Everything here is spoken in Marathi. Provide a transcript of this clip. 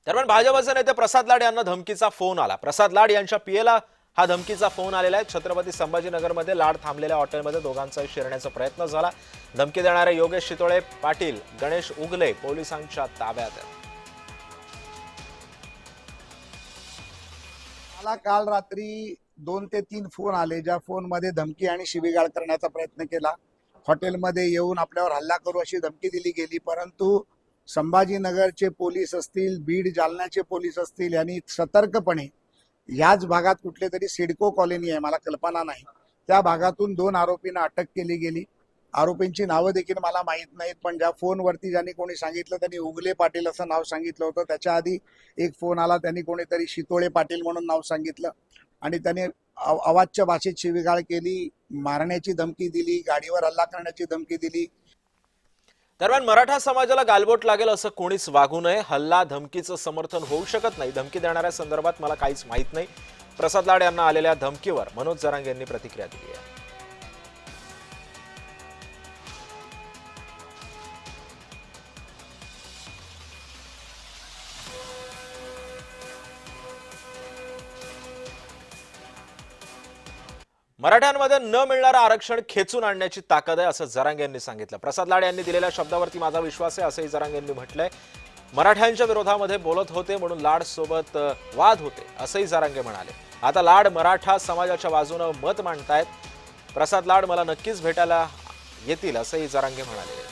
दरम्यान भाजपचे नेते प्रसाद लाड यांना धमकीचा फोन आला। प्रसाद लाड यांच्या पीएला हा धमकीचा फोन आलेला आहे। छत्रपती संभाजीनगरमध्ये लाड थांबलेल्या हॉटेलमध्ये दोघांचा शिरण्याचा प्रयत्न झाला। धमकी देणारे योगेश शितोळे पाटील, गणेश उगले पोलिसांच्या ताब्यात आहेत। मला काल रात्री 2 ते 3 फोन आले, ज्या फोनमध्ये धमकी आणि शिवीगाळ करण्याचा प्रयत्न केला। हॉटेलमध्ये येऊन आपल्यावर हल्ला करू अशी धमकी दिली गेली, परंतु संभाजीनगरचे पोलीस असतील, बीड जालन्याचे पोलीस असतील यांनी सतर्कपणे याच भागात कुठले तरी सिडको कॉलनी आहे, मला कल्पना नाही, त्या भागातून 2 आरोपींना अटक केली गेली। आरोपींची नावं देखील मला माहीत नाहीत, पण ज्या फोनवरती ज्यांनी कोणी सांगितलं त्यांनी उगले पाटील असं नाव सांगितलं होतं। त्याच्या आधी एक फोन आला, त्यांनी कोणीतरी शितोळे पाटील म्हणून नाव सांगितलं आणि त्याने अवाच्य भाषेत शिवीगाळ केली, मारण्याची धमकी दिली, गाडीवर हल्ला करण्याची धमकी दिली। दरम्यान मराठा समाजाला गालबोट लागेल असं कोणीच वागू नये। हल्ला धमकीचं समर्थन होऊ शकत नाही। धमकी देणाऱ्या संदर्भात मला काहीच माहीत नाही। प्रसाद लाड यांना आलेल्या धमकीवर मनोज जरांगे यांनी प्रतिक्रिया दिली आहे। मराठ्यांमध्ये न मिळणारं आरक्षण खेचून आणण्याची ताकद आहे असं जरांगे यांनी सांगितलं। प्रसाद लाड यांनी दिलेल्या शब्दावरती माझा विश्वास आहे असंही जरांगे यांनी म्हटलंय। मराठ्यांच्या विरोधामध्ये बोलत होते म्हणून लाड सोबत वाद होते असंही जरांगे म्हणाले। आता लाड मराठा समाजाच्या बाजूने मत मांडतायत। प्रसाद लाड मला नक्कीच भेटायला येतील असंही जरांगे म्हणाले।